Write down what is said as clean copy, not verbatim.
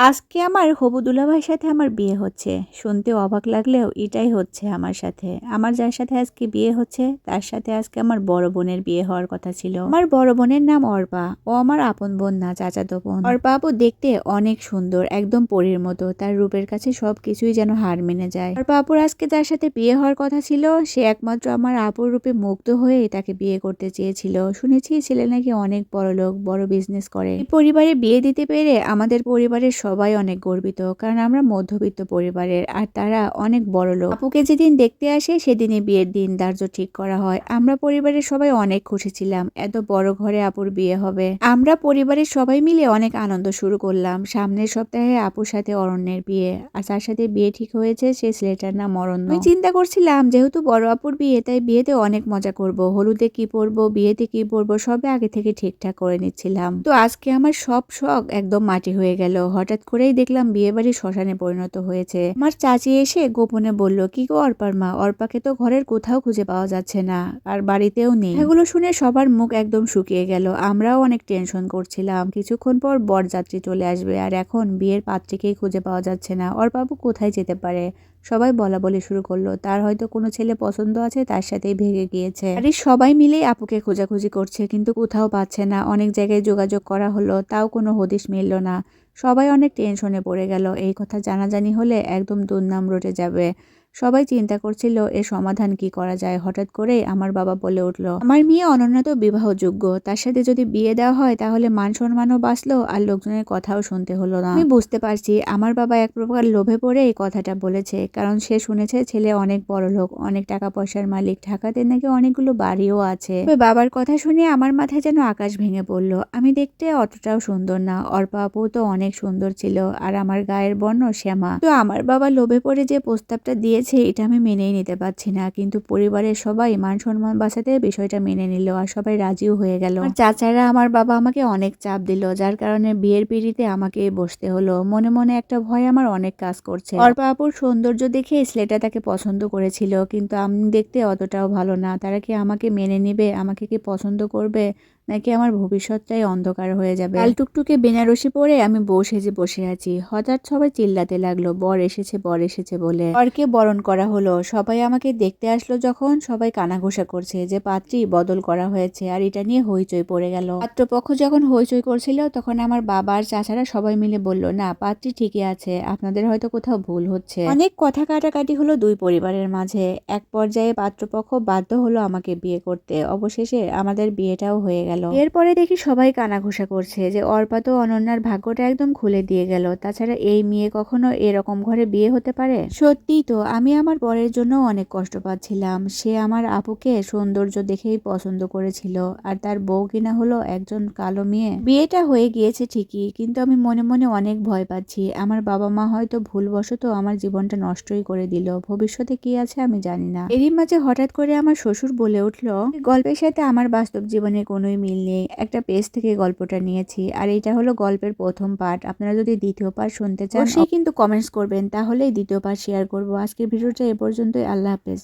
আজকে আমার হবু দুলাভাইয়ের সাথে আমার বিয়ে হচ্ছে। শুনতে অবাক লাগলেও এটাই হচ্ছে আমার সাথে। আমার যার সাথে আজকে বিয়ে হচ্ছে তার সাথে আজকে আমার বড় বোনের বিয়ে হওয়ার কথা ছিল। আমার বড় বোনের নাম অর্পা। ও আমার আপন বোন না, চাচাতো বোন। অর্পা আপু দেখতে অনেক সুন্দর, একদম পরীর মতো। তার রূপের কাছে সবকিছুই যেন হার মেনে যায়। অর্পা আপুর আজকে যার সাথে বিয়ে হওয়ার কথা ছিল সে একমাত্র আমার আপুর রূপে মুগ্ধ হয়ে তাকে বিয়ে করতে চেয়েছিল। শুনেছি ছেলে নাকি অনেক বড় লোক, বড় বিজনেস করে। এই পরিবারে বিয়ে দিতে পেরে আমাদের পরিবারের সবাই অনেক গর্বিত, কারণ আমরা মধ্যবিত্ত পরিবারের আর তারা অনেক বড় লোক। আপুকে যেদিন দেখতে আসে সেদিনই বিয়ের দিন ধার্য ঠিক করা হয়। আমরা পরিবারের সবাই অনেক খুশি ছিলাম, এত বড় ঘরে আপুর বিয়ে হবে। আমরা পরিবারের সবাই মিলে অনেক আনন্দ শুরু করলাম। সামনের সপ্তাহে আপুর সাথে অরণ্যের বিয়ে, আর তার সাথে বিয়ে ঠিক হয়েছে, সেই ছেলেটার নাম অরণ্য। আমি চিন্তা করছিলাম যেহেতু বড় আপুর বিয়ে, তাই বিয়েতে অনেক মজা করব। হলুদে কি পরবো, বিয়েতে কি পরবো, সবে আগে থেকে ঠিকঠাক করে নিচ্ছিলাম। তো আজকে আমার সব শখ একদম মাটি হয়ে গেল। হঠাৎ করেই দেখলাম বিয়ে বাড়ি শ্মশানে পরিণত হয়েছে। আমার চাচি এসে গোপনে বলল, কি গো অর্পার মা, অর্পাকে তো ঘরের কোথাও খুঁজে পাওয়া যাচ্ছে না, আর বাড়িতেও নেই। এগুলো শুনে সবার মুখ একদম শুকিয়ে গেল। আমরাও অনেক টেনশন করছিলাম। কিছুক্ষণ পর বরযাত্রী চলে আসবে, আর এখন বিয়ের পাত্রীকেই খুঁজে পাওয়া যাচ্ছে না। অর্পাবু কোথায় যেতে পারে? সবাই বলা বলি শুরু করলো, তার হয়তো কোনো ছেলে পছন্দ আছে, তার সাথেই ভেগে গিয়েছে। আর এই সবাই মিলেই আপুকে খোঁজাখুঁজি করছে, কিন্তু কোথাও পাচ্ছে না। অনেক জায়গায় যোগাযোগ করা হলো, তাও কোনো হদিশ মিলল না। সবাই অনেক টেনশনে পড়ে গেল। এই কথা জানাজানি হলে একদম দুর্নাম রটে যাবে। সবাই চিন্তা করছিল এর সমাধান কি করা যায়। হঠাৎ করেই আমার বাবা বলে উঠল, আমার মেয়ে অনন্যা তো বিবাহযোগ্য, তার সাথে যদি বিয়ে দেওয়া হয় তাহলে মান সম্মানও বাঁচলো, আর লোকজনের কথাও শুনতে হলো না। আমি বুঝতে পারছি আমার বাবা এক প্রকার লোভে পড়ে এই কথাটা বলেছে, কারণ সে শুনেছে ছেলে অনেক বড় লোক, অনেক টাকা পয়সার মালিক, ঢাকাতে নাকি অনেকগুলো বাড়িও আছে। বাবার কথা শুনে আমার মাথায় যেন আকাশ ভেঙে পড়ল। আমি দেখতে অতটাও সুন্দর না, অর্পা আপু তো অনেক সুন্দর ছিল, আর আমার গায়ের বর্ণ শ্যামা। তো আমার বাবা লোভে পড়ে যে প্রস্তাবটা দিয়েছে এটা আমি মেনেই নিতে পারছি না, কিন্তু পরিবারের সবাই মান সম্মান বাঁচাতে বিষয়টা মেনে নিল, আর সবাই রাজিও হয়ে গেল। আর চাচারা আমার বাবা আমাকে অনেক চাপ দিল, যার কারণে বিয়ের পিঁড়িতে আমাকে বসতে হলো। মনে মনে একটা ভয় আমার অনেক কাজ করছে। অর্পা আপুর সৌন্দর্য দেখে ছেলেটা তাকে পছন্দ করেছিল, কিন্তু আমি দেখতে অতটাও ভালো না। তারা কি আমাকে মেনে নিবে? আমাকে কি পছন্দ করবে, নাকি আমার ভবিষ্যৎটাই অন্ধকার হয়ে যাবে? লাল টুকটুকে বেনারসি পরে আমি বউ সেজে বসে আছি। হঠাৎ সবাই চিল্লাতে লাগলো, বর এসেছে বর এসেছে বলে। বরকে বরণ করা হলো। সবাই আমাকে দেখতে আসলো, যখন সবাই কানাঘুষা করছে যে পাত্রী বদল করা হয়েছে, আর এটা নিয়ে হইচই পড়ে গেল। পাত্রপক্ষ যখন হইচই করছিল তখন আমার বাবা আর চাচারা সবাই মিলে বলল, না পাত্রী ঠিকই আছে, আপনাদের হয়তো কোথাও ভুল হচ্ছে। অনেক কথা কাটাকাটি হলো দুই পরিবারের মাঝে। এক পর্যায়ে পাত্রপক্ষ বাধ্য হলো আমাকে বিয়ে করতে। অবশেষে আমাদের বিয়েটাও হয়ে গেল। এরপরে দেখি সবাই কানাঘুষা করছে যে অর্পা তো অনন্যার ভাগ্যটা একদম খুলে দিয়ে গেল। তাছাড়া এই মেয়ে কখনো এরকম ঘরে বিয়ে হতে পারে? সত্যিই তো আমি আমার বরের জন্য অনেক কষ্ট পাচ্ছিলাম। সে আমার আপুকে সৌন্দর্য দেখেই পছন্দ করেছিল, আর তার বউ কিনা হলো একজন কালো মেয়ে। বিয়েটা হয়ে গিয়েছে ঠিকই, কিন্তু আমি মনে মনে অনেক ভয় পাচ্ছি। আমার বাবা মা হয়তো ভুলবশত আমার জীবনটা নষ্টই করে দিল। ভবিষ্যতে কি আছে আমি জানি না। এরই মাঝে হঠাৎ করে আমার শ্বশুর বলে উঠলো, গল্পের সাথে আমার বাস্তব জীবনে কোনোই মিল নেই, একটা পেজ থেকে গল্পটা নিয়েছি, আর এটা হলো গল্পের প্রথম পার্ট। আপনারা যদি দ্বিতীয় পার্ট শুনতে চান অবশ্যই কিন্তু কমেন্টস করবেন, তাহলেই দ্বিতীয় পার্ট শেয়ার করব। আজকের ভিডিওটা এ পর্যন্তই। আল্লাহ হাফেজ।